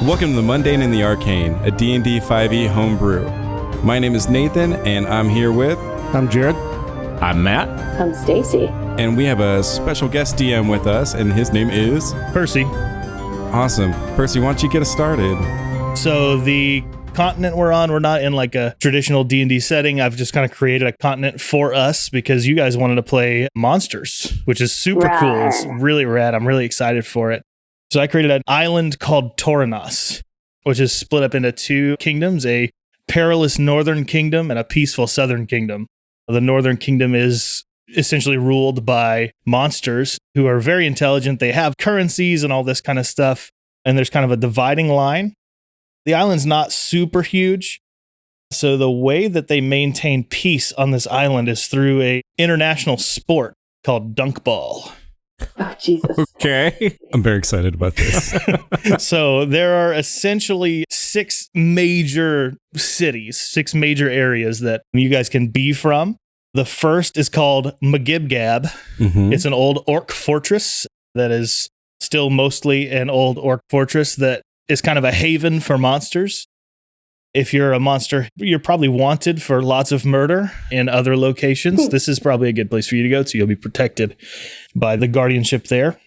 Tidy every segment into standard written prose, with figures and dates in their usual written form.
Welcome to The Mundane and the Arcane, a D&D 5e homebrew. My name is Nathan, and I'm here with... I'm Jared. I'm Matt. I'm Stacy. And we have a special guest DM with us, and his name is... Percy. Awesome. Percy, why don't you get us started? So the continent we're on, we're not in like a traditional D&D setting. I've just kind of created a continent for us because you guys wanted to play Monsters, which is super cool. It's really rad. I'm really excited for it. So I created an island called Toranos, which is split up into two kingdoms, a perilous northern kingdom and a peaceful southern kingdom. The northern kingdom is essentially ruled by monsters who are very intelligent. They have currencies and all this kind of stuff. And there's kind of a dividing line. The island's not super huge. So the way that they maintain peace on this island is through a international sport called Dunkball. Oh, Jesus. Okay. I'm very excited about this. So there are essentially six major cities, six major areas that you guys can be from. The first is called Magibgab. Mm-hmm. It's an old orc fortress that is still mostly an old orc fortress that is kind of a haven for monsters. If you're a monster, you're probably wanted for lots of murder in other locations. This is probably a good place for you to go to. You'll be protected by the guardianship there.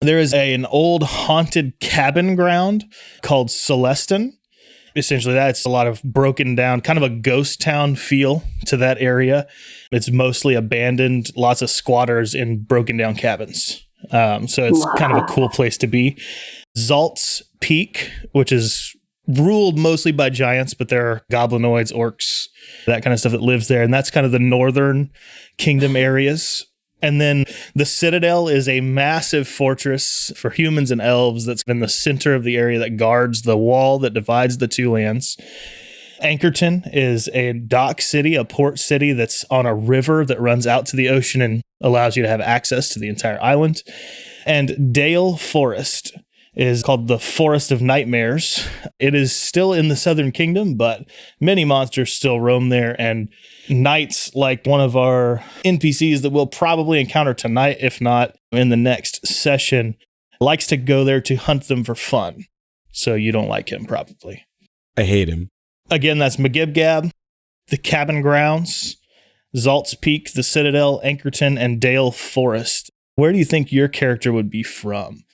There is an old haunted cabin ground called Celestin. Essentially, that's a lot of broken down, kind of a ghost town feel to that area. It's mostly abandoned, lots of squatters in broken down cabins. So it's kind of a cool place to be. Zalt's Peak, which is ruled mostly by giants, but there are goblinoids, orcs, that kind of stuff that lives there. And that's kind of the northern kingdom areas. And then the Citadel is a massive fortress for humans and elves that's in the center of the area that guards the wall that divides the two lands. Anchorton is a dock city, a port city that's on a river that runs out to the ocean and allows you to have access to the entire island. And Dale Forest is called the Forest of Nightmares. It is still in the Southern Kingdom, but many monsters still roam there, and knights, like one of our NPCs that we'll probably encounter tonight, if not in the next session, likes to go there to hunt them for fun. So you don't like him, probably. I hate him. Again, that's Magibgab, the Cabin Grounds, Zalt's Peak, the Citadel, Anchorton, and Dale Forest. Where do you think your character would be from?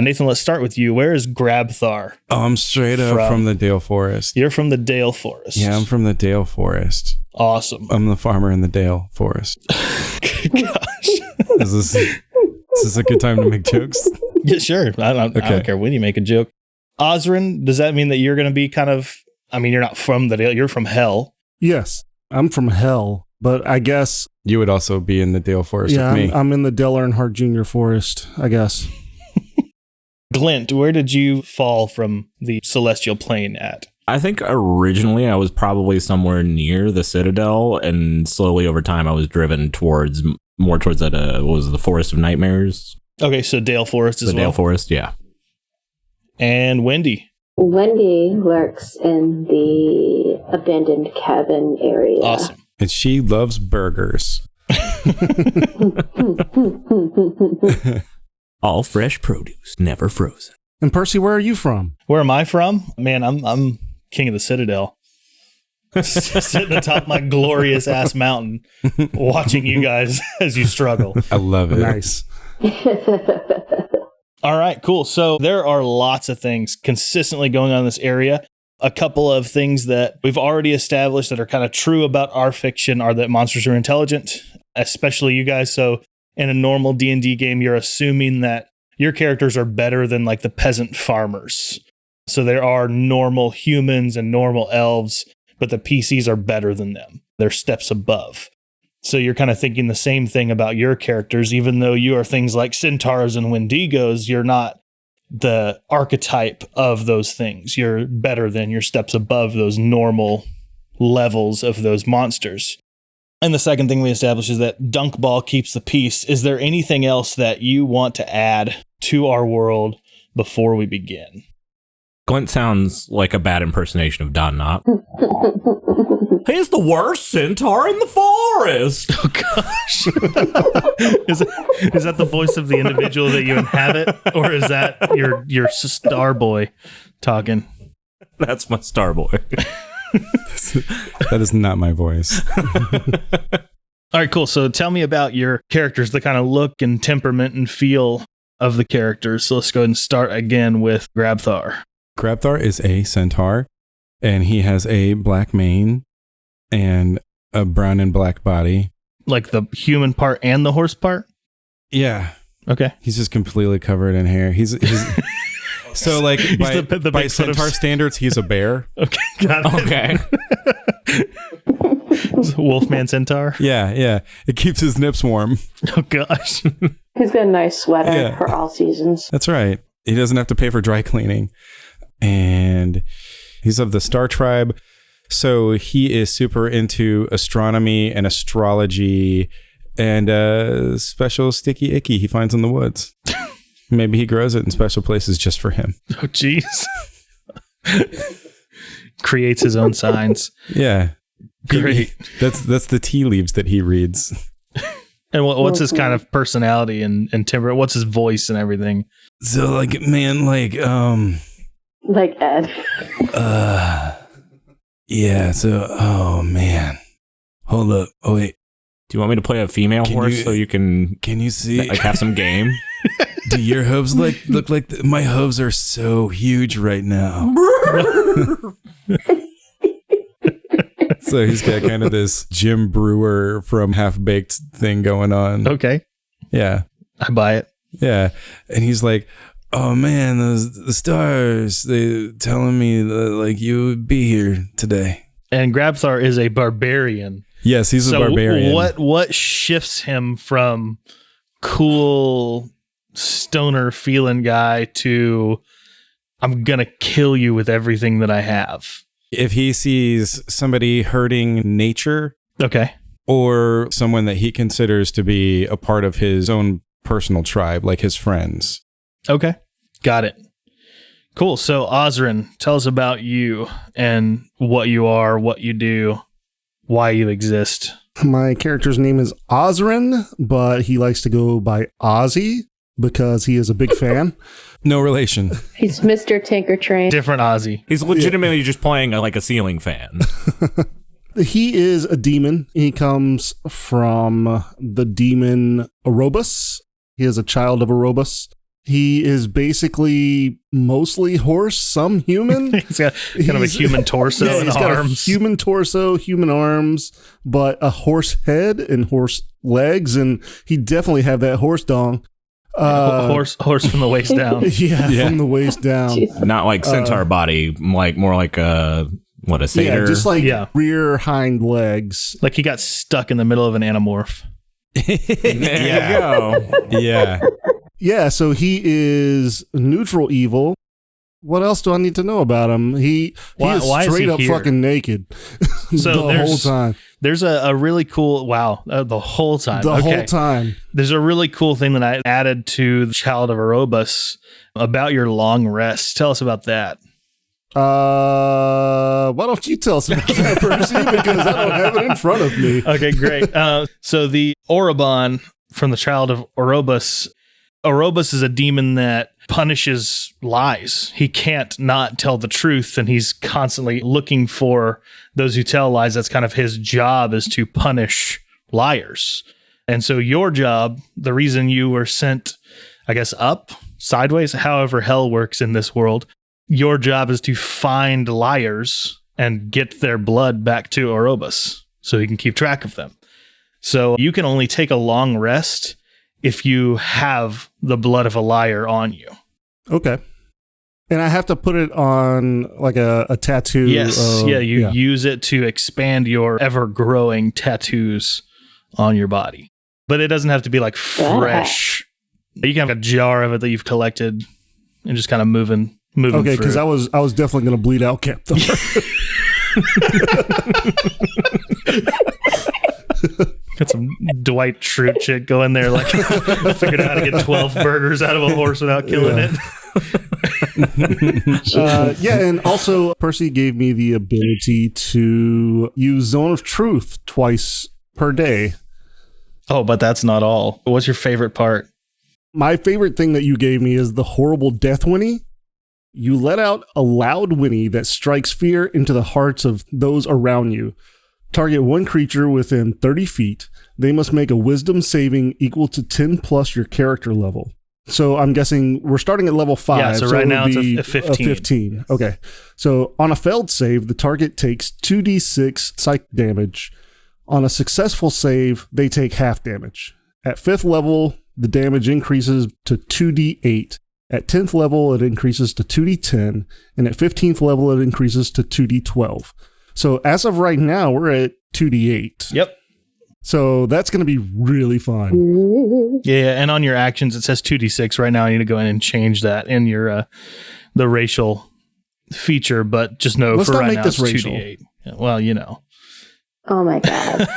Nathan, let's start with you. Where is Grabthar? Oh, I'm straight up from the Dale Forest. You're from the Dale Forest. Yeah, I'm from the Dale Forest. Awesome. I'm the farmer in the Dale Forest. Gosh. Is this a good time to make jokes? Yeah, sure. I don't care when you make a joke. Osrin, does that mean that you're going to be kind of, I mean, you're not from the Dale, you're from Hell. Yes, I'm from Hell, but I guess... You would also be in the Dale Forest with me. I'm in the Dale Earnhardt Jr. Forest, I guess. Glint, where did you fall from the celestial plane at? I think originally I was probably somewhere near the Citadel, and slowly over time I was driven more towards that, what was it, the Forest of Nightmares? Okay, so Dale Forest as well. The Dale Forest, yeah. And Wendy? Wendy lurks in the abandoned cabin area. Awesome. And she loves burgers. All fresh produce, never frozen. And Percy, where are you from? Where am I from? Man, I'm king of the Citadel. Sitting atop my glorious ass mountain, watching you guys as you struggle. I love it. Nice. All right, cool. So there are lots of things consistently going on in this area. A couple of things that we've already established that are kind of true about our fiction are that monsters are intelligent, especially you guys. So in a normal D&D game, you're assuming that your characters are better than like the peasant farmers. So there are normal humans and normal elves, but the PCs are better than them. They're steps above. So you're kind of thinking the same thing about your characters. Even though you are things like centaurs and wendigos, you're not the archetype of those things. You're better than, you're steps above those normal levels of those monsters. And the second thing we established is that Dunkball keeps the peace. Is there anything else that you want to add to our world before we begin? Glint sounds like a bad impersonation of Don Knott. He's the worst centaur in the forest. Oh, gosh. Is that the voice of the individual that you inhabit? Or is that your star boy? talking. That's my star boy. That is not my voice. All right, cool. So tell me about your characters, the kind of look and temperament and feel of the characters. So let's go ahead and start again with Grabthar. Grabthar is a centaur, and he has a black mane and a brown and black body. Like the human part and the horse part? Yeah. Okay. He's just completely covered in hair. He's so like by, the by Bigfoot centaur standards, he's a bear. Okay, got it. Okay. Wolfman centaur? Yeah. It keeps his nips warm. Oh, gosh. He's got a nice sweater Yeah. for all seasons. That's right. He doesn't have to pay for dry cleaning. And he's of the Star Tribe. So he is super into astronomy and astrology and special sticky icky he finds in the woods. Maybe he grows it in special places just for him. Oh, jeez. Creates his own signs. Yeah. Great. That's the tea leaves that he reads. And what's his kind of personality and temperament? What's his voice and everything? So like, man, like Ed. yeah, so, oh man. Hold up. Oh wait. Do you want me to play a female horse so you can you see? like have some game? Do your hooves look like my hooves are so huge right now? So he's got kind of this Jim Brewer from Half Baked thing going on. Okay. Yeah. I buy it. Yeah. And he's like, oh man, the stars, they telling me that like you would be here today. And Grabthar is a barbarian. Yes, he's a barbarian. What shifts him from cool stoner feeling guy to I'm gonna kill you with everything that I have? If he sees somebody hurting nature, Okay. or someone that he considers to be a part of his own personal tribe, like his friends. Okay. Got it. Cool. So Osrin, tell us about you and what you are, what you do, why you exist. My character's name is Osrin, but he likes to go by Ozzy because he is a big fan. No relation. He's Mr. Tinker Train. Different Ozzy. He's legitimately just playing like a ceiling fan. He is a demon. He comes from the demon Orobus. He is a child of Orobus. He is basically mostly horse, some human. He's got kind of a human torso and he's arms. got a human torso, human arms, but a horse head and horse legs, and he definitely have that horse dong. Horse from the waist down. Yeah, from the waist down. Jeez. Not like centaur body, like more like a satyr? Yeah, just like Yeah. rear hind legs. Like he got stuck in the middle of an anamorph. There you go. Yeah. Yeah, so he is neutral evil. What else do I need to know about him? He Why is is straight he up here? fucking naked So the whole there's- time. There's a really cool, the whole time. The whole time. There's a really cool thing that I added to the Child of Orobus about your long rest. Tell us about that. Why don't you tell us about that, Percy? Because I don't have it in front of me. Okay, great. So the Orobon from the Child of Orobus is a demon that punishes lies. He can't not tell the truth, and he's constantly looking for those who tell lies. That's kind of his job, is to punish liars. And so your job, the reason you were sent, I guess, up, sideways, however hell works in this world, your job is to find liars and get their blood back to Orobus so he can keep track of them. So you can only take a long rest if you have the blood of a liar on you. Okay. And I have to put it on like a tattoo. Yes. You use it to expand your ever-growing tattoos on your body. But it doesn't have to be like fresh. You can have a jar of it that you've collected and just kind of moving Okay, through. because I was definitely going to bleed out Captain. Got some Dwight Schrute shit going there, like figured out how to get 12 burgers out of a horse without killing it. And also Percy gave me the ability to use Zone of Truth twice per day. Oh, but that's not all. What's your favorite part? My favorite thing that you gave me is the horrible death whinny. You let out a loud whinny that strikes fear into the hearts of those around you. Target one creature within 30 feet. They must make a wisdom saving equal to 10 plus your character level. So I'm guessing we're starting at level 5. Yeah, so right it now would it's be a 15. 15. Okay. So on a failed save, the target takes 2d6 psych damage. On a successful save, they take half damage. At 5th level, the damage increases to 2d8. At 10th level, it increases to 2d10. And at 15th level, it increases to 2d12. So as of right now, we're at 2d8. Yep. So that's going to be really fun. Yeah, and on your actions, it says 2d6. Right now, I need to go in and change that in your the racial feature, but just know Let's for not right make now, this it's racial. 2d8. Yeah, well, you know. Oh my god.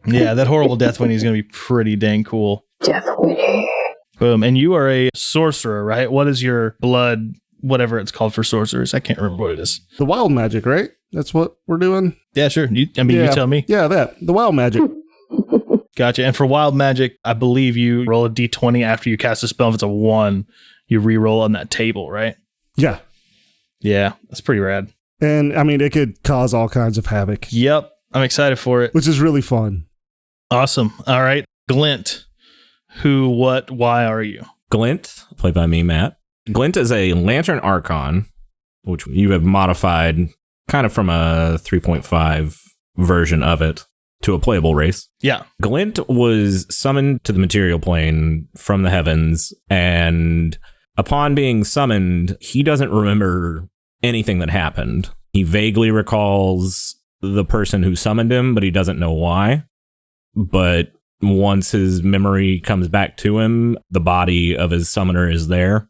Yeah, that horrible Death Winnie is going to be pretty dang cool. Death Winnie. Boom. And you are a sorcerer, right? What is your blood, whatever it's called for sorcerers? I can't remember what it is. The wild magic, right? That's what we're doing? Yeah, sure. You tell me. Yeah, that. The wild magic. Gotcha. And for wild magic, I believe you roll a d20 after you cast a spell. If it's a 1, you re-roll on that table, right? Yeah. Yeah, that's pretty rad. And I mean, it could cause all kinds of havoc, Yep. I'm excited for it. which is really fun. Awesome. All right. Glint. Who, what, why are you? Glint, played by me, Matt. Glint is a Lantern Archon, which you have modified kind of from a 3.5 version of it to a playable race. Yeah. Glint was summoned to the material plane from the heavens, and upon being summoned, he doesn't remember anything that happened. He vaguely recalls the person who summoned him, but he doesn't know why. But once his memory comes back to him, the body of his summoner is there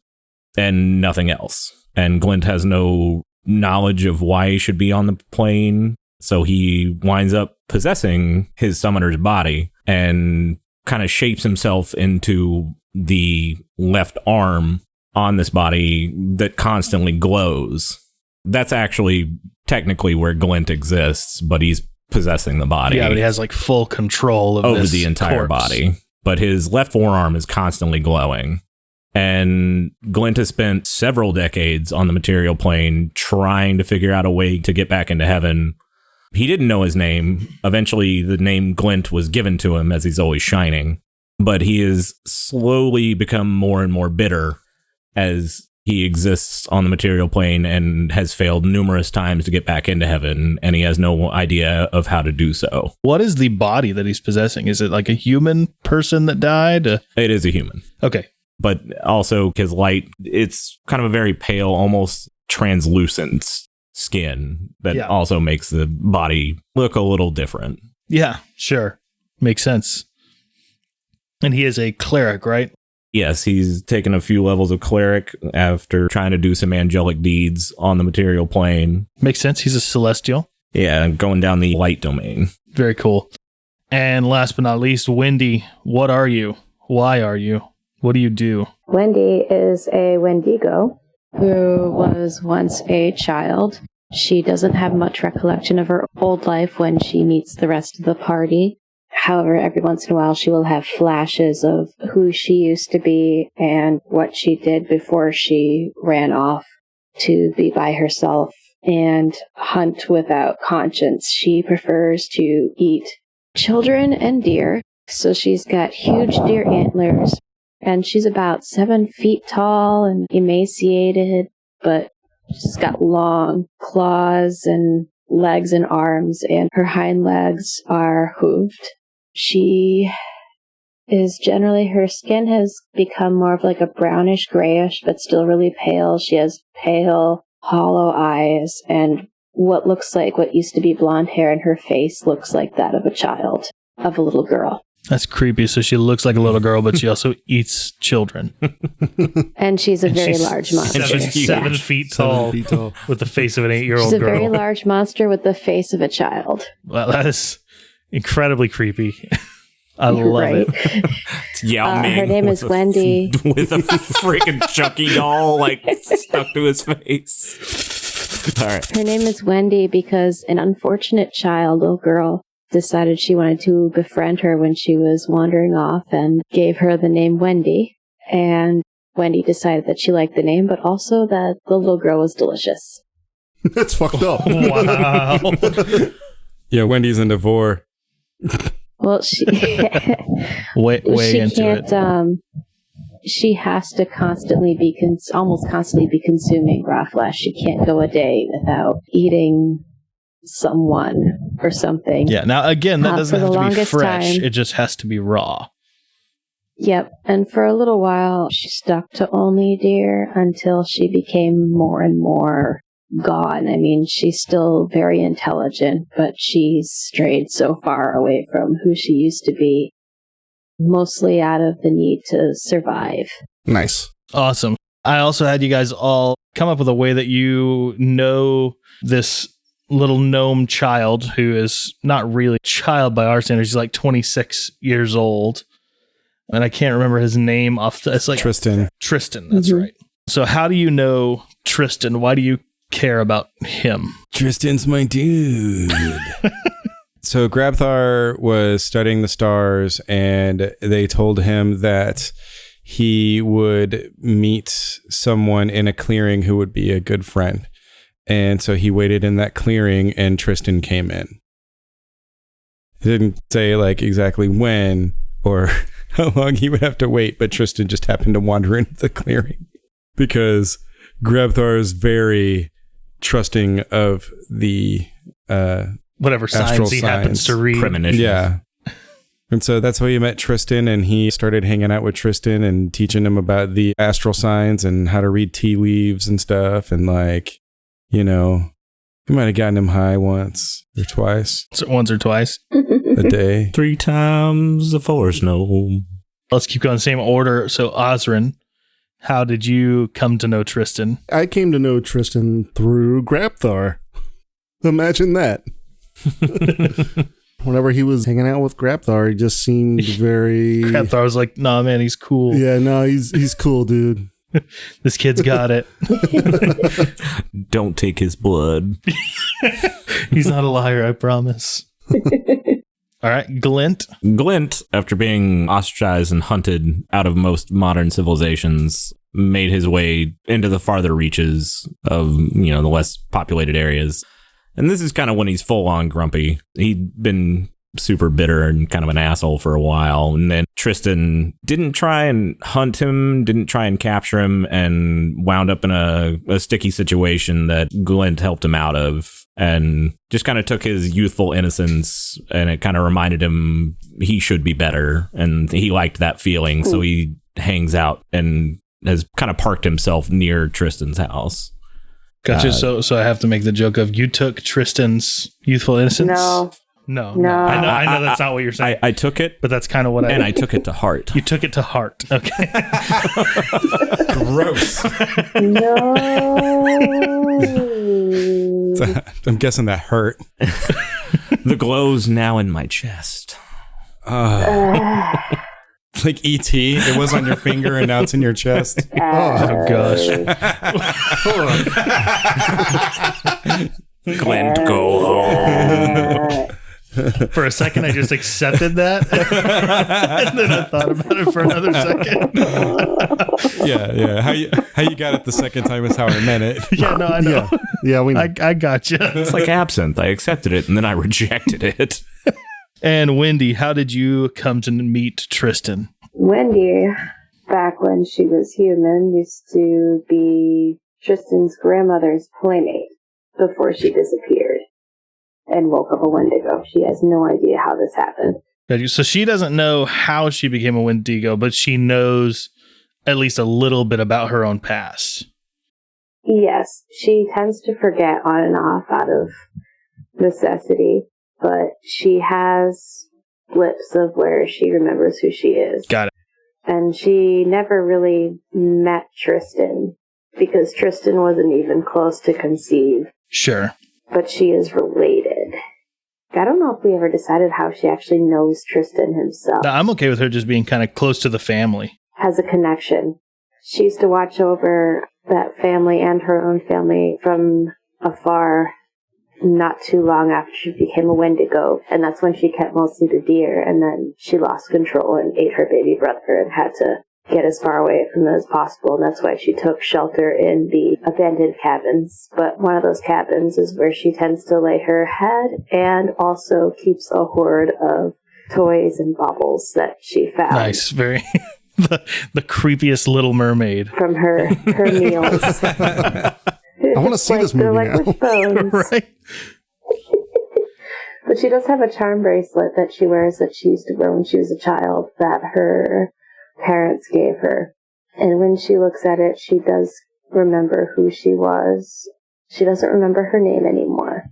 and nothing else. And Glint has no knowledge of why he should be on the plane. So he winds up possessing his summoner's body and kind of shapes himself into the left arm on this body that constantly glows. That's actually technically where Glint exists, but he's possessing the body. Yeah, but he has like full control of over this the entire corpse. body. But his left forearm is constantly glowing. And Glint has spent several decades on the material plane trying to figure out a way to get back into heaven. He didn't know his name. Eventually, the name Glint was given to him as he's always shining. But he has slowly become more and more bitter as he exists on the material plane and has failed numerous times to get back into heaven, and he has no idea of how to do so. What is the body that he's possessing? Is it like a human person that died? It is a human. Okay. But also his light, it's kind of a very pale, almost translucent skin that also makes the body look a little different. Yeah, sure. Makes sense. And he is a cleric, right? Yes, he's taken a few levels of cleric after trying to do some angelic deeds on the material plane. Makes sense. He's a celestial. Yeah, going down the light domain. Very cool. And last but not least, Wendy, what are you? Why are you? What do you do? Wendy is a Wendigo who was once a child. She doesn't have much recollection of her old life when she meets the rest of the party. However, every once in a while, she will have flashes of who she used to be and what she did before she ran off to be by herself and hunt without conscience. She prefers to eat children and deer. So she's got huge deer antlers, and she's about 7 feet tall and emaciated, but she's got long claws and legs and arms, and her hind legs are hooved. She is generally, her skin has become more of like a brownish grayish, but still really pale. She has pale, hollow eyes, and what used to be blonde hair, and her face looks like that of a child, of a little girl. That's creepy. So she looks like a little girl, but she also eats children. And she's a very large monster. 7 feet tall, with the face of an 8-year-old She's a girl. very large monster with the face of a child. Well, that is incredibly creepy. I love it. Yeah, her name is Wendy. With a freaking Chucky doll like stuck to his face. All right. Her name is Wendy because an unfortunate child, little girl, decided she wanted to befriend her when she was wandering off and gave her the name Wendy. And Wendy decided that she liked the name, but also that the little girl was delicious. That's fucked up. Wow. Yeah, Wendy's into vor. Well, she way she into can't. it. She has to constantly be almost constantly be consuming raw flesh. She can't go a day without eating someone or something. Yeah. Now, again, that doesn't for the have to be longest fresh. time. It just has to be raw. Yep. And for a little while, she stuck to only deer until she became more and more gone. I mean, she's still very intelligent, but she's strayed so far away from who she used to be, mostly out of the need to survive. Nice. Awesome. I also had you guys all come up with a way that you know this little gnome child who is not really a child by our standards. He's like 26 years old. And I can't remember his name it's like Tristan. Tristan, that's right. So how do you know Tristan? Why do you care about him? Tristan's my dude. So Grabthar was studying the stars, and they told him that he would meet someone in a clearing who would be a good friend. And so he waited in that clearing, and Tristan came in. He didn't say like exactly when or how long he would have to wait, but Tristan just happened to wander into the clearing because Grabthar is very trusting of the Whatever signs he happens to read. Premonitions. Yeah. And so that's how he met Tristan, and he started hanging out with Tristan and teaching him about the astral signs and how to read tea leaves and stuff. And like, you know, he might have gotten him high once or twice. Once or twice. A day. 3 times the forest gnome. Let's keep going same order. So Osrin, how did you come to know Tristan? I came to know Tristan through Grabthar. Imagine that. Whenever he was hanging out with Grabthar, he just seemed very... Grabthar was like, nah, man, he's cool. Yeah, no, he's cool, dude. This kid's got it. Don't take his blood. He's not a liar, I promise. All right, Glint. Glint, after being ostracized and hunted out of most modern civilizations, made his way into the farther reaches of, you know, the less populated areas. And this is kind of when he's full on grumpy. He'd been super bitter and kind of an asshole for a while. And then Tristan didn't try and hunt him, didn't try and capture him, and wound up in a sticky situation that Glint helped him out of. And just kind of took his youthful innocence, and it kind of reminded him he should be better. And he liked that feeling. So he hangs out and has kind of parked himself near Tristan's house. Gotcha. So I have to make the joke of you took Tristan's youthful innocence? No. I know that's not what you're saying. I took it, but that's kind of what I took it to heart. You took it to heart. Okay. Gross. No. I'm guessing that hurt. The glow's now in my chest. It's like E.T. It was on your finger and now it's in your chest. Oh, gosh. Glint, go home. For a second, I just accepted that. And then I thought about it for another second. Yeah. How you got it the second time is how I meant it. Yeah, no, I know. Yeah, we know. I got you. It's like absinthe. I accepted it and then I rejected it. And Wendy, how did you come to meet Tristan? Wendy, back when she was human, used to be Tristan's grandmother's playmate before she disappeared and woke up a Wendigo. She has no idea how this happened. So she doesn't know how she became a Wendigo, but she knows at least a little bit about her own past. Yes, she tends to forget on and off out of necessity, but she has blips of where she remembers who she is. Got it. And she never really met Tristan because Tristan wasn't even close to conceive. Sure. But she is related. I don't know if we ever decided how she actually knows Tristan himself. No, I'm okay with her just being kind of close to the family. Has a connection. She used to watch over that family and her own family from afar not too long after she became a Wendigo. And that's when she kept mostly the deer. And then she lost control and ate her baby brother and had to get as far away from them as possible, and that's why she took shelter in the abandoned cabins. But one of those cabins is where she tends to lay her head and also keeps a hoard of toys and baubles that she found. Nice, very the creepiest Little Mermaid from her meals. I want to see this movie like now. Wishbones. right? But she does have a charm bracelet that she wears that she used to wear when she was a child that her parents gave her. And when she looks at it, she does remember who she was. She doesn't remember her name anymore,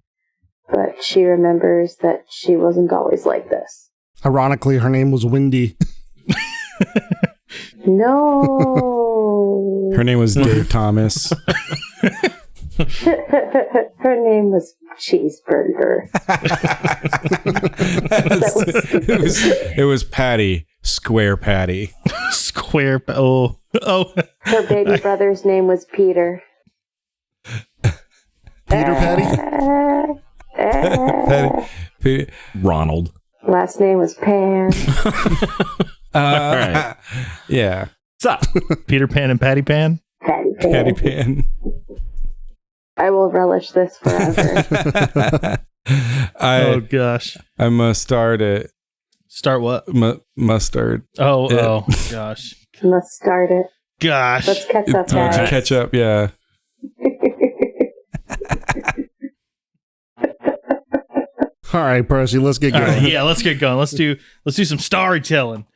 but she remembers that she wasn't always like this. Ironically, her name was Wendy. No. Her name was Dave Thomas. Her name was Cheeseburger. It was Patty, Square Patty. Oh. Her baby brother's name was Peter. Peter Patty? Ronald. Last name was Pan. All right. Yeah. What's up? Peter Pan and Patty Pan? Patty Pan. Patty Pan. I will relish this forever. Oh, gosh. I must start it. Start what? Mustard. Oh, Yeah. oh, gosh. Let's start it. Gosh. Let's catch up, Don't you guys. catch up? Yeah. All right, Percy, let's get All going. right, yeah, let's get going. Let's do some storytelling.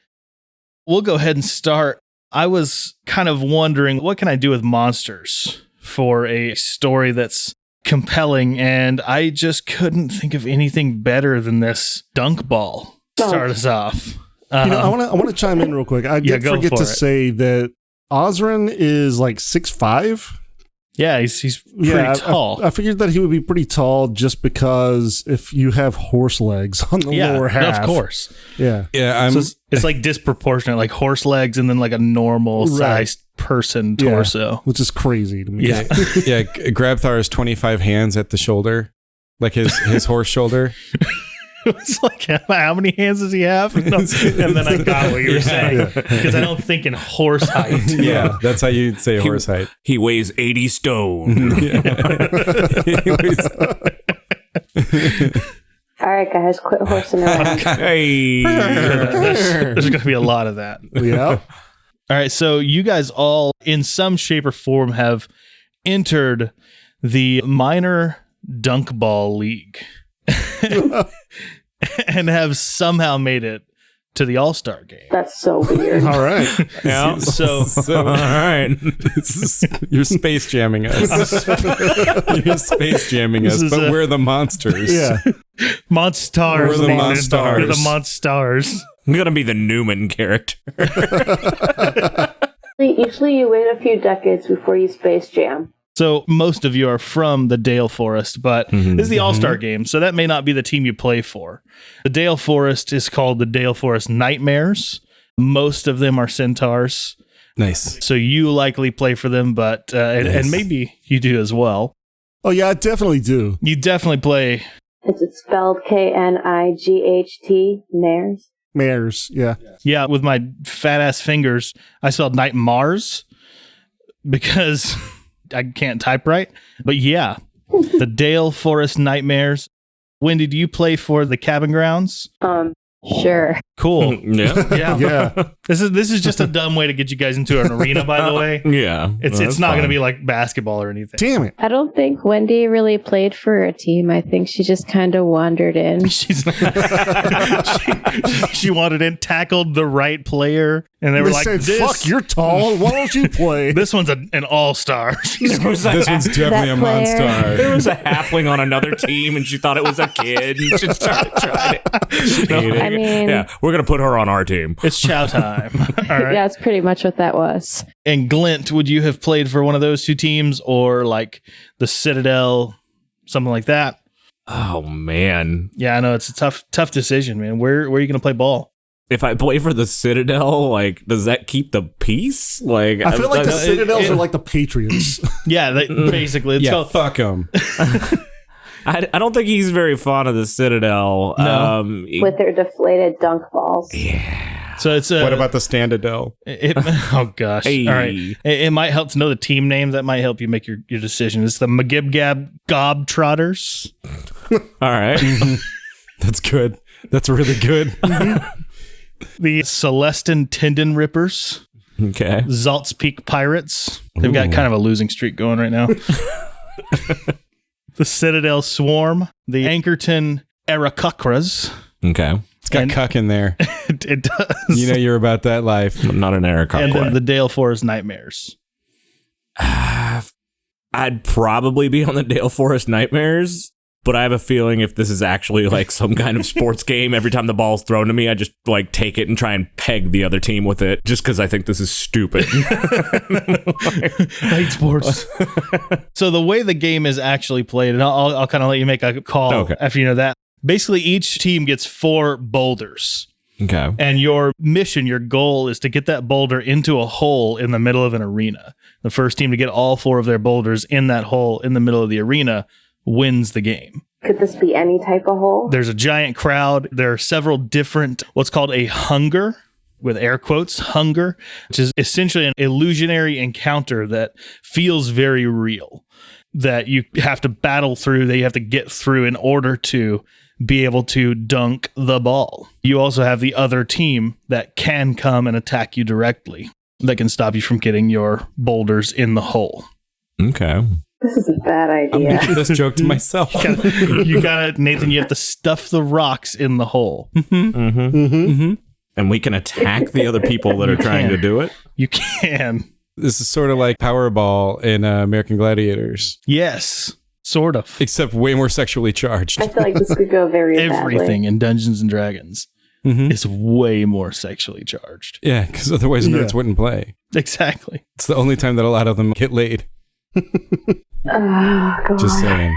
We'll go ahead and start. I was kind of wondering, what can I do with monsters for a story that's compelling? And I just couldn't think of anything better than this Dunkball to start us off. I want to chime in real quick. I did forget to say that Osrin is like 6'5". Yeah, he's pretty tall. I figured that he would be pretty tall just because if you have horse legs on the lower half. Of course. Yeah. Yeah. It's like disproportionate, like horse legs and then like a normal sized person torso. Which is crazy to me. Yeah. Yeah. Grabthar has 25 hands at the shoulder, like his horse shoulder. It's like, how many hands does he have? No. And then I got what you were saying. Because I don't think in horse height. Yeah. That's how you say horse height. He weighs 80 stone. All right, guys, quit horsing around. Hey. There's going to be a lot of that. Yeah. All right, so you guys all, in some shape or form, have entered the minor Dunkball League and have somehow made it to the All-Star game. That's so weird. All right. Yeah. So All right. You're space jamming us. You're space jamming us, This is but we're the monsters. Yeah. Mon-stars. We're the Mon-stars. We're the Mon-stars. I'm going to be the Newman character. Usually you wait a few decades before you space jam. So most of you are from the Dale Forest, but this is the All-Star game, so that may not be the team you play for. The Dale Forest is called the Dale Forest Nightmares. Most of them are centaurs. Nice. So you likely play for them, but and maybe you do as well. Oh, yeah, I definitely do. You definitely play. Is it spelled Knight? Mares? Mares, yeah. Yeah, with my fat ass fingers, I spelled Night Mars because I can't type right. But yeah, the Dale Forest Nightmares. When did you play for the Cabin Grounds? Sure. Cool. Yeah. Yeah. This is just a dumb way to get you guys into an arena, by the way. Yeah. It's not going to be like basketball or anything. Damn it. I don't think Wendy really played for a team. I think she just kind of wandered in. she wanted in, tackled the right player, and they were like, said, fuck, you're tall. Why don't you play? This one's an all-star. This one's definitely That a player. Monstar. There was a halfling on another team, and she thought it was a kid. And she tried it. I mean, Yeah, we're gonna put her on our team. It's chow time. All right. yeah, that's pretty much what that was. And Glint, would you have played for one of those two teams or like the Citadel, something like that? Oh man, Yeah, I know it's a tough decision, man. Where are you going to play ball? if I play for the Citadel, like, does that keep the peace? Like, I feel like the Citadels it- are like the Patriots. Yeah, basically. It's Yeah, called, fuck them. I don't think he's very fond of the Citadel. No. With their deflated dunk balls. Yeah. So it's What about the Standadel? Oh gosh! Hey. All right, it might help to know the team name. That might help you make your decision. It's the McGibgab Gobtrotters. All right. That's good. That's really good. The Celestin Tendon Rippers. Okay. Zalt's Peak Pirates. They've got kind of a losing streak going right now. The Citadel Swarm. The Ankerton Arakakras. Okay. It's got cuck in there. It does. You know you're about that life. I'm not an Eric. And then the Dale Forest Nightmares. I'd probably be on the Dale Forest Nightmares, but I have a feeling if this is actually like some kind of sports game, every time the ball's thrown to me, I just like take it and try and peg the other team with it just because I think this is stupid. I hate sports. So the way the game is actually played, and I'll kind of let you make a call after you know that. Basically, each team gets 4 boulders. Okay. And your mission, your goal is to get that boulder into a hole in the middle of an arena. The first team to get all 4 of their boulders in that hole in the middle of the arena wins the game. Could this be any type of hole? There's a giant crowd. There are several different, what's called a hunger, with air quotes, hunger, which is essentially an illusionary encounter that feels very real, that you have to battle through, that you have to get through in order to be able to dunk the ball. You also have the other team that can come and attack you directly, that can stop you from getting your boulders in the hole. Okay. This is a bad I'm idea. making this joke to myself. You gotta, Nathan, you have to stuff the rocks in the hole. And we can attack the other people that are trying to do it. You can. This is sort of like Powerball in American Gladiators, Yes, sort of. except way more sexually charged. I feel like this could go very Everything badly. in Dungeons and Dragons is way more sexually charged. Yeah, because otherwise nerds wouldn't play. Exactly. It's the only time that a lot of them get laid. Oh, God. Just saying.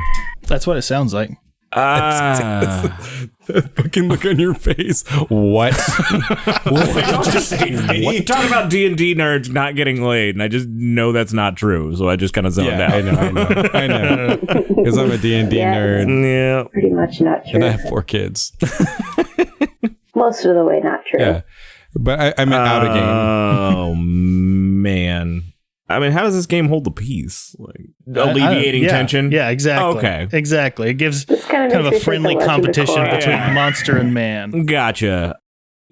That's what it sounds like. The fucking look on your face. What? You talk about D&D nerds not getting laid, and I just know that's not true, so I just kind of zoned out. I know. Because I'm a D&D Yeah. nerd, Yeah. Pretty much not true. and I have 4 kids. Most of the way not true. Yeah, but I meant out of game. Oh, man. I mean, how does this game hold the peace? Like alleviating tension? Yeah, exactly. Okay. Exactly. It gives This kind kind of makes a me friendly think of Legend of competition Korra. between monster and man. Gotcha.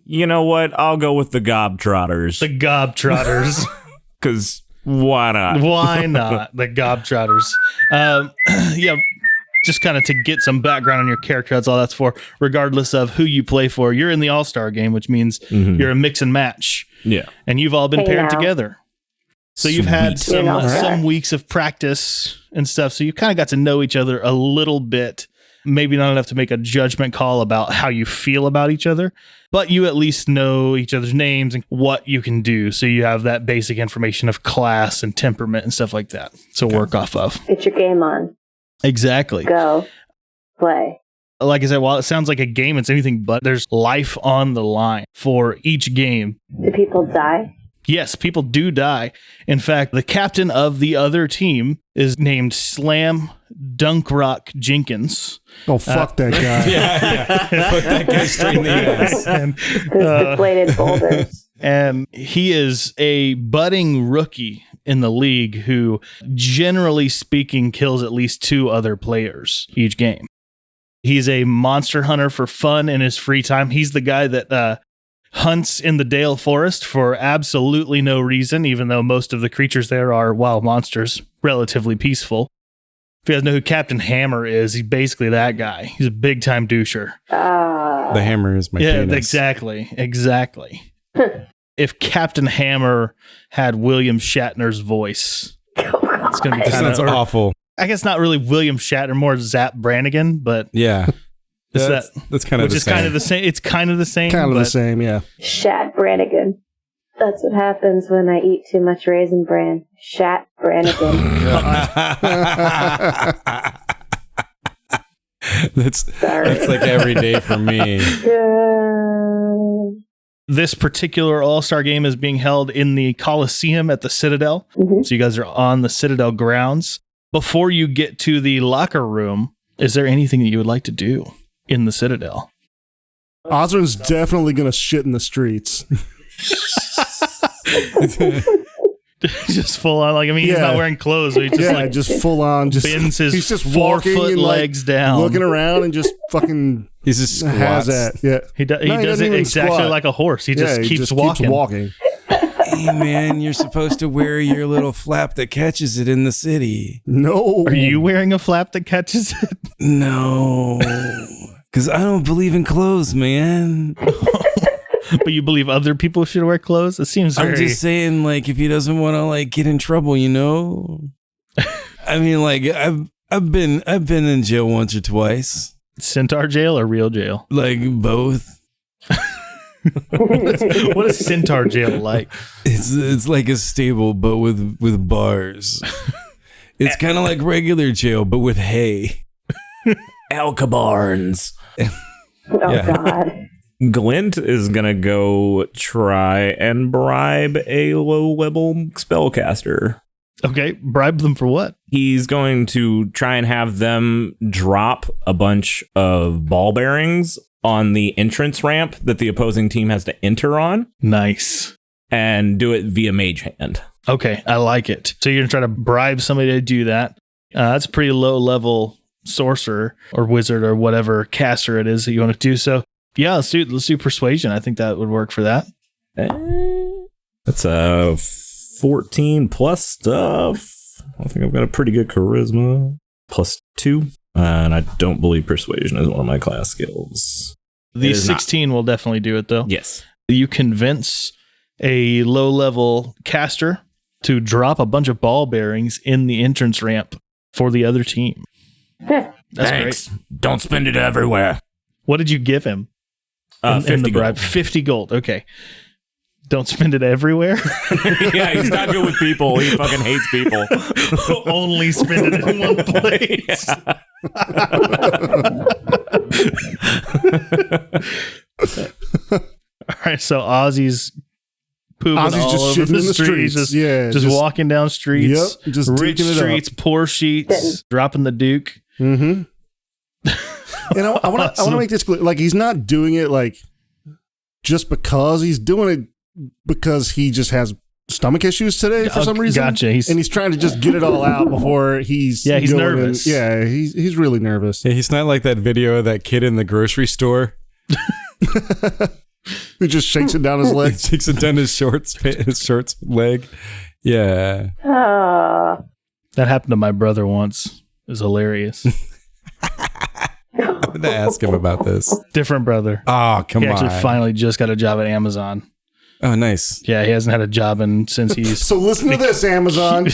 You know what? I'll go with the Gobtrotters. The Gobtrotters. Because why not? Why not? The Gobtrotters. Yeah, just kind of to get some background on your character. That's all that's for. Regardless of who you play for, you're in the All-Star game, which means you're a mix and match. Yeah. And you've all been Hey, paired now. together. So you've had Sweet. some weeks of practice and stuff. So you kind of got to know each other a little bit. Maybe not enough to make a judgment call about how you feel about each other, but you at least know each other's names and what you can do. So you have that basic information of class and temperament and stuff like that to work off of. Get your game on. Exactly. Go. Play. Like I said, while it sounds like a game, it's anything but. There's life on the line for each game. Do people die? Yes, people do die. In fact, the captain of the other team is named Slam Dunkrock Jenkins. Oh, fuck that guy. Put that guy straight in the ass. And, Those deflated boulders. and he is a budding rookie in the league who, generally speaking, kills at least 2 other players each game. He's a monster hunter for fun in his free time. He's the guy that hunts in the Dale Forest for absolutely no reason, even though most of the creatures there are wild monsters, relatively peaceful. If you guys know who Captain Hammer is, he's basically that guy. He's a big-time doucher. The hammer is my Yeah, penis. exactly. If Captain Hammer had William Shatner's voice, it's going to be That kind sounds of awful. I guess not really William Shatner, more Zap Brannigan, but Yeah. Is That's kind of which the is same. kind of the same. It's kind of the same. Kind of the but same, yeah. Shat Brannigan. That's what happens when I eat too much Raisin Bran. Shat Brannigan. that's Sorry. like every day for me. This particular All-Star game is being held in the Coliseum at the Citadel. Mhm. So you guys are on the Citadel grounds. Before you get to the locker room, is there anything that you would like to do in the Citadel? Osrin's definitely gonna shit in the streets. Just full on, like, I mean, he's not wearing clothes, so he's just just full on, just bends his he's just 4 walking foot and, legs down, looking around and just fucking He's just has squats. that. Yeah, he does doesn't it even exactly squat. like a horse. He just keeps walking. Hey man, you're supposed to wear your little flap that catches it in the city. No, Are you wearing a flap that catches it? No, because I don't believe in clothes, man. But you believe other people should wear clothes? It seems very... I'm just saying, like, if he doesn't want to like get in trouble, you know. I mean, like, I've been in jail once or twice. Centaur jail or real jail? Like both. What is Centaur jail like? It's like a stable, but with bars. It's kind of like regular jail, but with hay. Alcabarns. God. Glint is gonna go try and bribe a low-level spellcaster. Okay, bribe them for what? He's going to try and have them drop a bunch of ball bearings on the entrance ramp that the opposing team has to enter on. Nice. And do it via mage hand. Okay, I like it. So you're going to try to bribe somebody to do that. That's a pretty low-level sorcerer or wizard or whatever caster it is that you want to do. So, yeah, let's do persuasion. I think that would work for that. That's a 14 plus stuff. I think I've got a pretty good charisma. +2. And I don't believe persuasion is one of my class skills. The 16 will definitely do it, though. Yes. You convince a low-level caster to drop a bunch of ball bearings in the entrance ramp for the other team. That's Thanks. great. Don't spend it everywhere. What did you give him? 50 in the bribe? gold. 50 gold. Okay. Don't spend it everywhere. Yeah, he's not good with people. He fucking hates people. Only spend it in one place. All right, so Ozzy's pooping all just over shitting in the streets. streets. Just walking down streets. Yep, just rich duking it up. streets, poor sheets, dropping the Duke. Mm-hmm. And I want to make this clear. Like, he's not doing it like just because. He's doing it because he just has stomach issues today for some reason. Gotcha. And he's trying to just get it all out before he's he's going nervous. He's really nervous. Yeah, he's not like that video of that kid in the grocery store. He just shakes it down his leg. Shakes it down his shorts leg. Yeah. Oh. That happened to my brother once. It was hilarious. I'm going to ask him about this. Different brother. Oh, come He on. actually finally just got a job at Amazon. Oh, nice. Yeah, he hasn't had a job since he's... So listen to this, Amazon.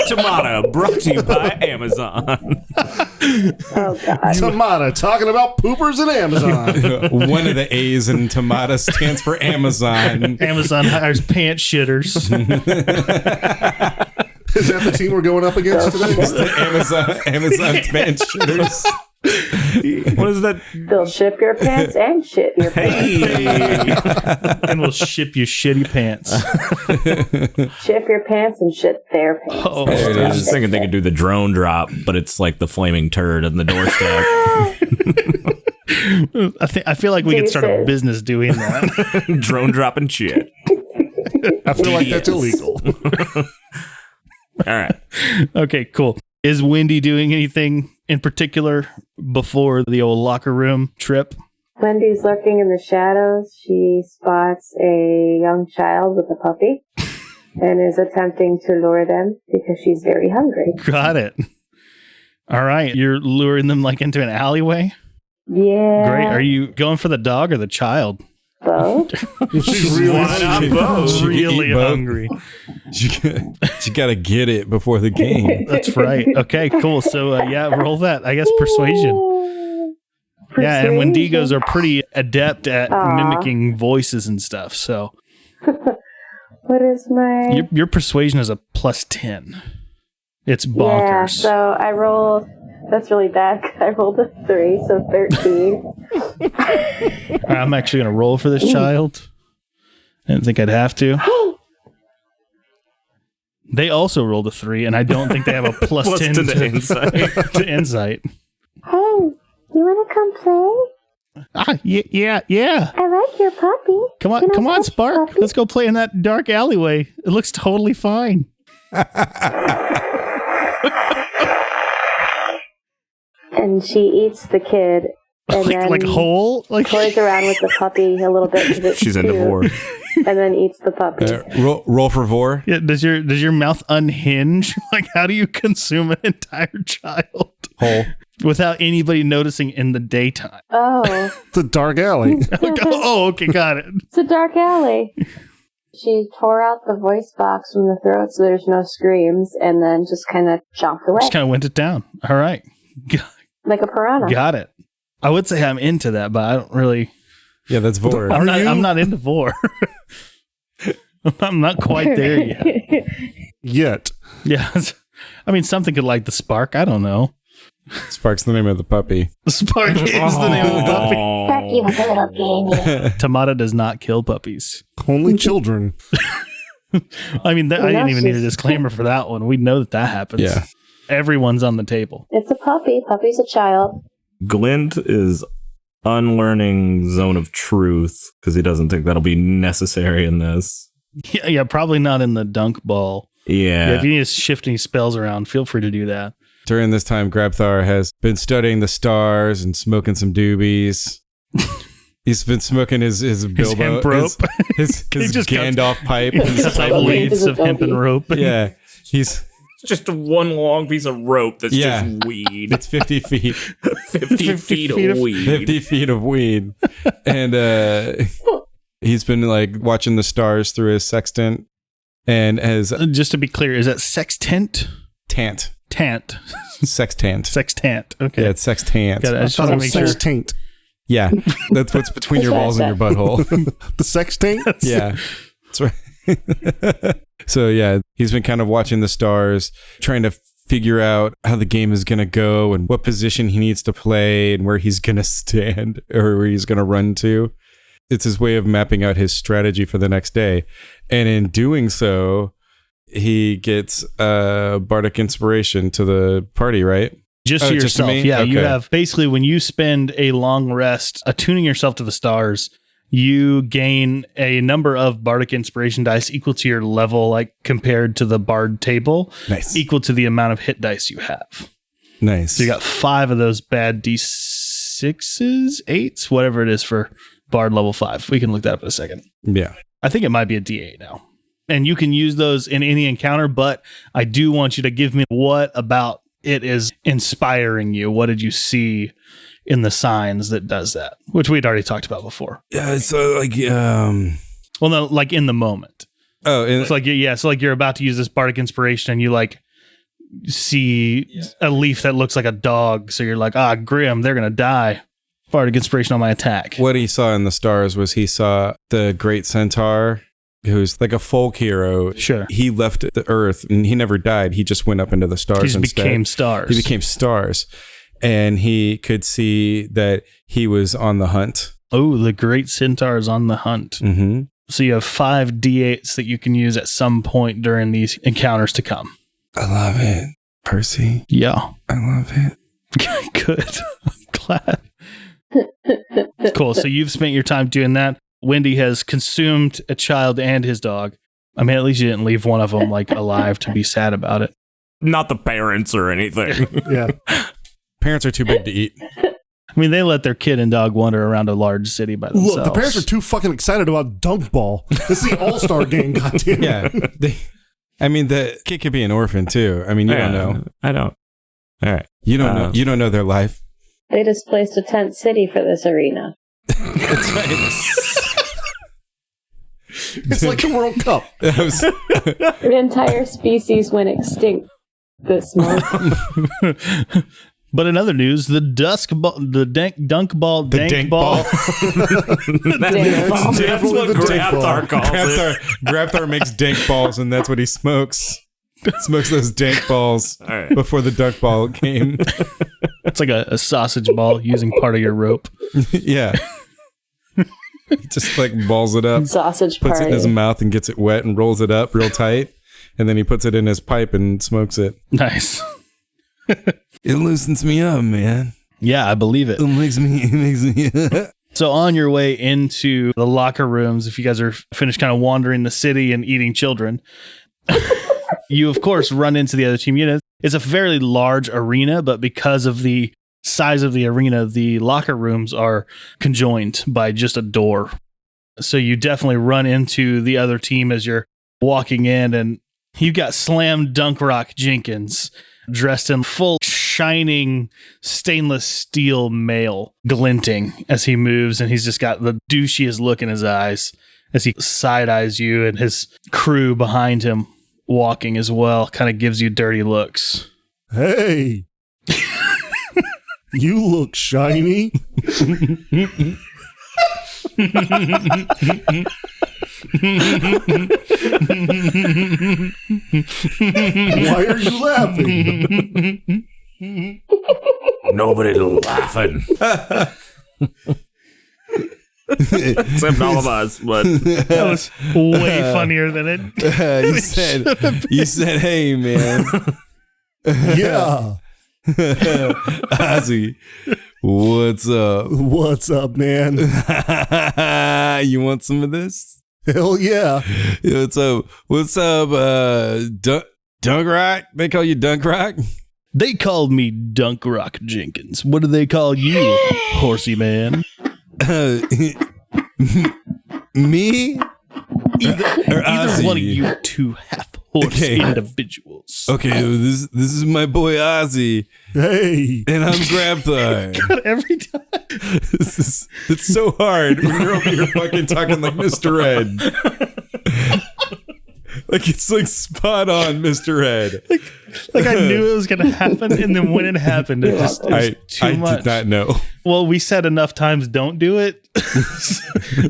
Tomato brought to you by Amazon. Oh, God. Tamata talking about poopers and Amazon. One of the A's in Tomata stands for Amazon. Amazon hires pants shitters. Is that the team we're going up against today? It's the Amazon pants shitters. What is that? They'll ship your pants and shit your pants. And we'll ship you shitty pants. Ship your pants and shit their pants. Oh, I was just thinking they could do the drone drop, but it's like the flaming turd on the doorstep. I feel like we could start a business doing that. Drone dropping shit. I feel like that's illegal. All right. Okay, cool. Is Wendy doing anything in particular before the old locker room trip? Wendy's lurking in the shadows. She spots a young child with a puppy and is attempting to lure them because she's very hungry. Got it. All right. You're luring them like into an alleyway? Yeah. Great. Are you going for the dog or the child? Both. She's really Really hungry. You got to get it before the game. That's right. Okay, cool. So, roll that. I guess persuasion. Yeah, and Wendigos are pretty adept at mimicking voices and stuff. So, What is my... your persuasion is a +10. It's Yeah, bonkers. so I rolled... That's really bad. I rolled a 3, so 13. I'm actually going to roll for this child. I didn't think I'd have to. They also rolled a 3, and I don't think they have a +10 to the insight. to insight. Oh, You want to come play? Yeah. I like your puppy. Come on, Spark. Let's go play in that dark alleyway. It looks totally fine. And she eats the kid. And then like whole? Like toys around with the puppy a little bit. 'Cause it's She's cute, into vor. and then eats the puppy. Roll for vor. Yeah, does your mouth unhinge? Like, how do you consume an entire child Whole. without anybody noticing in the daytime? Oh, It's a dark alley. Oh, okay, got it. it's a dark alley. She tore out the voice box from the throat so there's no screams, and then just kind of chomped away. Just kind of went it down. All right. Like a piranha. Got it. I would say I'm into that, but I don't really. Yeah, that's vor. I'm not into vor. I'm not quite there yet. Yet. Yeah. I mean, something could like the Spark. I don't know. Spark's the name of the puppy. Spark is the name of the puppy. Sparky was a little gamey. TMaTA does not kill puppies. Only children. I mean, I didn't even need a she's- disclaimer for that one. We know that happens. Yeah. Everyone's on the table. It's a puppy. Puppy's a child. Glint is unlearning Zone of Truth because he doesn't think that'll be necessary in this. Yeah, probably not in the Dunkball. Yeah. If you need to shift any spells around, feel free to do that. During this time, Grabthar has been studying the stars and smoking some doobies. He's been smoking his Bilbo, hemp rope. his He just Gandalf pipe. It's like leaves of hemp and rope. Yeah, he's just one long piece of rope that's just weed. it's 50 feet, 50 feet of weed. 50 feet of weed, and he's been like watching the stars through his sextant, and as Just to be clear, is that sextant? tant Sextant. sextant. Okay. Yeah, it's sextant. Got it. I just Thought want it to was make sex sure. taint. Yeah, that's what's between your balls and your butthole. The sex taint? Yeah, that's right. So yeah, he's been kind of watching the stars, trying to figure out how the game is going to go and what position he needs to play and where he's going to stand or where he's going to run to. It's his way of mapping out his strategy for the next day. And in doing so, he gets bardic inspiration to the party, right? Just Oh, to just to yourself. me? Yeah, you Okay. have basically when you spend a long rest attuning yourself to the stars, you gain a number of bardic inspiration dice equal to your level, like compared to the bard table, Nice. equal to the amount of hit dice you have. Nice. So you got 5 of those bad D6s, 8s, whatever it is for bard level 5. We can look that up in a second. Yeah. I think it might be a D8 now. And you can use those in any encounter, but I do want you to give me what about it is inspiring you. What did you see in the signs that does that? Which we'd already talked about before. Yeah. So like, Well, no, like in the moment. oh, and It's like, so like you're about to use this bardic inspiration and you like see a leaf that looks like a dog. So you're like, grim, they're going to die. Bardic inspiration on my attack. what he saw in the stars was he saw the great centaur, who's like a folk hero. Sure. He left the earth and he never died. He just went up into the stars He just instead. became stars. He became stars. And he could see that he was on the hunt. Oh, the great centaur is on the hunt. Mm-hmm. So you have 5 D8s that you can use at some point during these encounters to come. I love it, Percy. Yeah. I love it. Good. I'm glad. Cool. So you've spent your time doing that. Wendy has consumed a child and his dog. I mean, at least you didn't leave one of them like alive to be sad about it. Not the parents or anything. Yeah. Parents are too big to eat. I mean, they let their kid and dog wander around a large city by themselves. Look, the parents are too fucking excited about Dunkball. It's the all-star game, goddamn. Yeah. The kid could be an orphan too. I mean, you don't know. I don't. All right. You don't know. You don't know their life. They displaced a tent city for this arena. That's right. It's like the World Cup. That was- An entire species went extinct this month. But in other news, the Dunkball. That's what Grabthar calls it. Grabthar makes dank balls, and that's what he smokes. Smokes those dank balls All right. before the duck ball game. It's like a sausage ball using part of your rope. Yeah. He just like balls it up, Sausage puts it in his party. mouth and gets it wet and rolls it up real tight. And then he puts it in his pipe and smokes it. Nice. It loosens me up, man. Yeah, I believe it. It makes me. So on your way into the locker rooms, if you guys are finished kind of wandering the city and eating children, you, of course, run into the other team units. It's a fairly large arena, but because of the size of the arena, the locker rooms are conjoined by just a door. So you definitely run into the other team as you're walking in, and you've got Slam Dunk Rock Jenkins dressed in full shining stainless steel mail, glinting as he moves, and he's just got the douchiest look in his eyes as he side-eyes you, and his crew behind him walking as well kind of gives you dirty looks. Hey, you look shiny. Why are you laughing? Nobody laughing. Except all of us, but That was way funnier than it. you said, hey, man. Yeah. Ozzy, what's up? What's up, man? You want some of this? Hell yeah. Yeah, what's up, Dunk Rock? They call you Dunk Rock? They called me Dunk Rock Jenkins. What do they call you, horsey man? Me? Either one of you two half-horse individuals. Okay, this is my boy Ozzy, Hey. and I'm Grabthar. Every time. It's so hard when you're over here fucking talking like Mr. Ed. Like it's like spot on, Mr. Ed. Like I knew it was going to happen, and then when it happened, it was too much. I did not know. Well, we said enough times don't do it,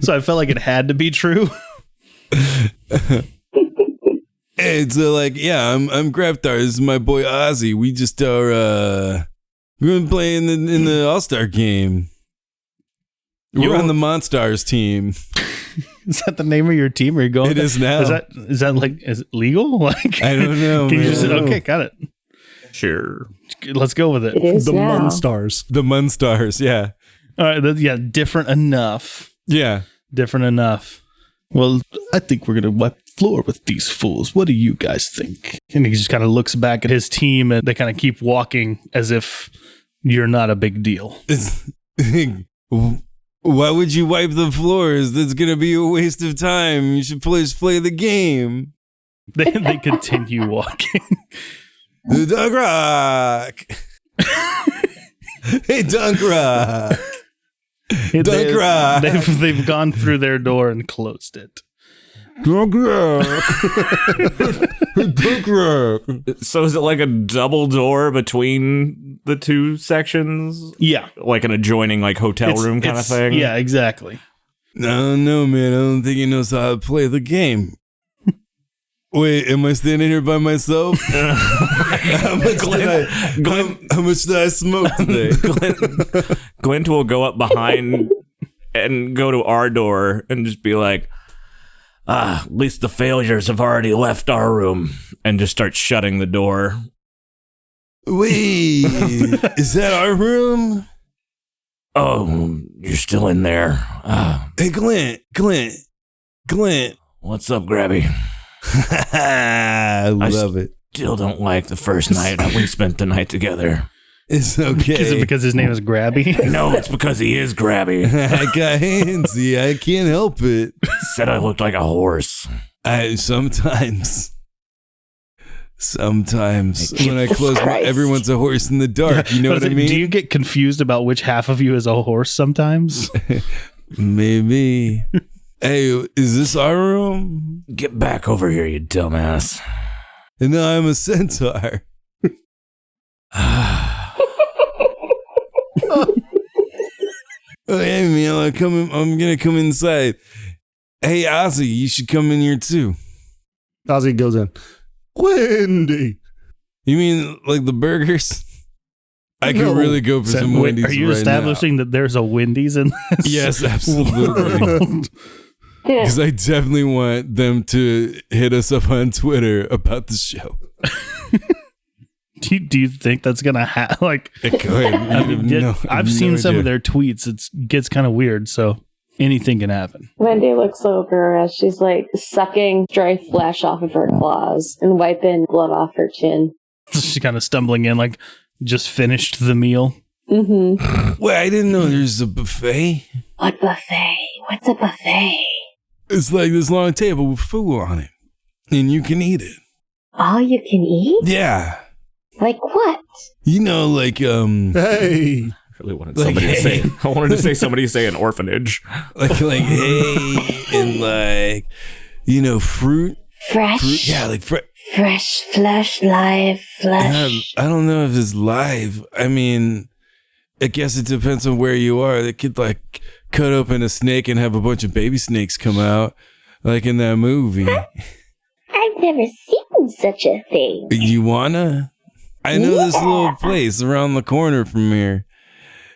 so I felt like it had to be true. And so like, yeah, I'm Grabthar. This is my boy Ozzy. We just are we've been playing in the All-Star game. We're on the Mon-stars team. Is that the name of your team? Are you going? It is now. Is that like, is it legal? Like, I don't know. Can you man. just okay, got it. sure. Let's go with it. It is The now. Mon-stars. The Mon-stars, yeah. All right, yeah, different enough. Yeah. Different enough. Well, I think we're gonna wipe the floor with these fools. What do you guys think? And he just kind of looks back at his team, and they kind of keep walking as if you're not a big deal. Why would you wipe the floors? That's going to be a waste of time. You should just play the game. They continue walking. The Dunk Rock. Hey, Dunk Rock. Dunk Rock. They've gone through their door and closed it. Dunk Rock. Dunk Rock. So is it like a double door between the two sections? Yeah. Like an adjoining like hotel room kind of thing? Yeah, exactly. No, man. I don't think he knows how to play the game. Wait, am I standing here by myself? How much did I smoke today? Glint will go up behind and go to our door and just be like, at least the failures have already left our room, and just start shutting the door. Wait, is that our room? Oh, you're still in there. Hey, Glint. What's up, Grabby? I love it. Still don't like the first night that we spent the night together. It's okay. Is it because his name is Grabby? No, it's because he is Grabby. I got handsy. I can't help it. Said I looked like a horse. Sometimes when I close my, everyone's a horse in the dark. You know what I mean? Do you get confused about which half of you is a horse sometimes? Maybe. Hey, is this our room? Get back over here, you dumbass. And now I'm a centaur. Oh, hey, man, I'm gonna come inside. Hey, Ozzy, you should come in here too. Ozzy goes in. Wendy. You mean like the burgers? I could really go for some Wendy's. Are you right establishing that there's a Wendy's in this? Yes, absolutely. Because I definitely want them to hit us up on Twitter about the show. Do you think that's gonna happen? Like, It could. I've seen some of their tweets. It gets kind of weird. So anything can happen. Wendy looks over as she's like sucking dry flesh off of her claws and wiping blood off her chin. She's kind of stumbling in, like just finished the meal. Mm-hmm. Well, I didn't know there's a buffet. What buffet? What's a buffet? It's like this long table with food on it, and you can eat it. All you can eat? Yeah. Like what? You know, like, Hey. I really wanted somebody to say. I wanted to say somebody say an orphanage. like hay and like, fruit. Fresh? Fruit. Yeah, like Fresh flesh, live flesh. I don't know if it's live. I mean, I guess it depends on where you are. They could like cut open a snake and have a bunch of baby snakes come out, like in that movie. I've never seen such a thing. You wanna? I know this little place around the corner from here,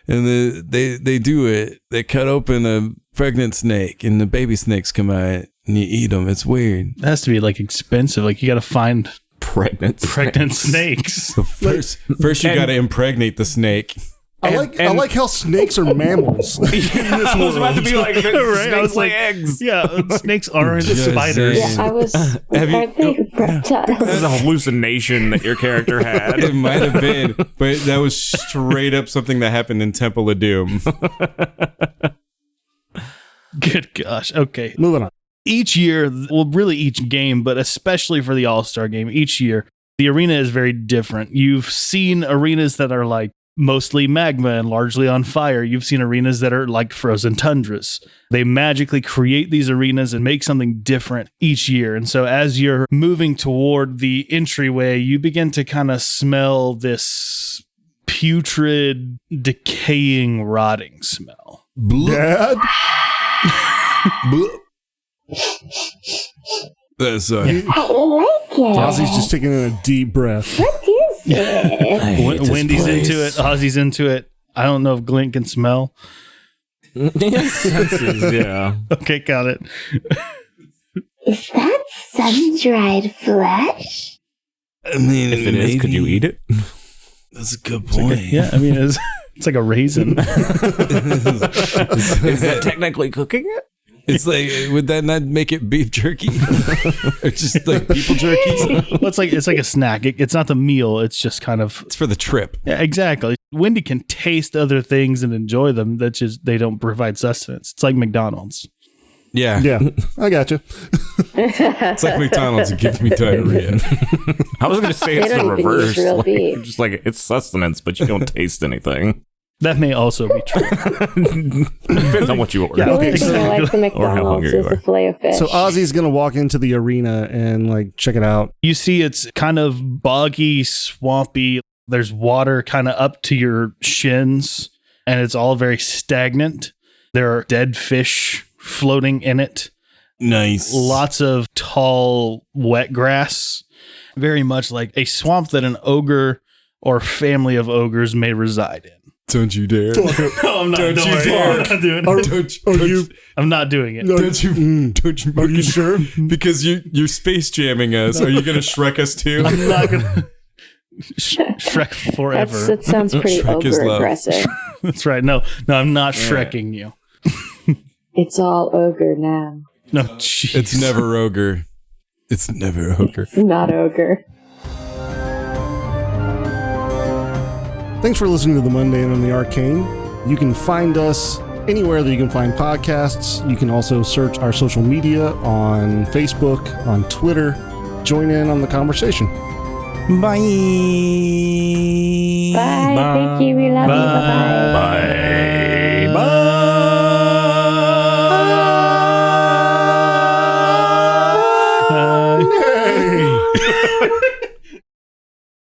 and they do it. They cut open a pregnant snake, and the baby snakes come out, and you eat them. It's weird. It has to be like expensive. Like you got to find Pregnant snakes. So first you got to impregnate the snake. I like how snakes are mammals. I was about to be like, Right? I snakes was lay like, eggs. Yeah, snakes aren't Just spiders. saying. Yeah, I was. Aren't they reptiles? This is a hallucination that your character had. It might have been, but that was straight up something that happened in Temple of Doom. Good gosh. Okay. Moving on. Each year, well, really each game, but especially for the All-Star game, each year, the arena is very different. You've seen arenas that are like mostly magma and largely on fire. You've seen arenas that are like frozen tundras. They magically create these arenas and make something different each year. And so as you're moving toward the entryway, you begin to kind of smell this putrid, decaying, rotting smell. Dad? That's I like it. Ozzy's just taking in a deep breath. What is it? Wendy's into it. Ozzy's into it. I don't know if Glint can smell. Senses, yeah. Okay, got it. Is that sun-dried flesh? I mean, If it is, could you eat it? That's a good point. Yeah, I mean, it's like a raisin. Is that technically cooking it? It's like, would that not make it beef jerky? Or just like people jerky? Well, it's like a snack. It's not the meal. It's just kind of. It's for the trip. Yeah, exactly. Wendy can taste other things and enjoy them. That's just they don't provide sustenance. It's like McDonald's. Yeah. Yeah, I got you. It's like McDonald's. It gives me diarrhea. I was going to say it's They the don't even use reverse. real Like, beef. just like it's sustenance, but you don't taste anything. That may also be true. Depends on what you order. Yeah, The okay, only thing I like from Or how McDonald's hungry you is the are. filet of fish. So Ozzy's gonna walk into the arena and like check it out. You see, it's kind of boggy, swampy. There's water kind of up to your shins, and it's all very stagnant. There are dead fish floating in it. Nice. Lots of tall, wet grass. Very much like a swamp that an ogre or family of ogres may reside in. Don't you dare. No, I'm not. Don't Don't you worry. dare. I'm not doing Are, it. are you? I'm not doing it. Don't you Are you sure? Because you're space jamming us. Are you gonna Shrek us too? I'm not gonna Shrek forever. That sounds pretty Shrek is ogre love. aggressive. That's right. No, I'm not Shrekking you. It's all ogre now. No, jeez. It's never ogre. It's never ogre. Not ogre. Thanks for listening to the Mundane and the Arcane. You can find us anywhere that you can find podcasts. You can also search our social media on Facebook, on Twitter. Join in on the conversation. Bye. Bye. Thank you. We love you. Bye-bye.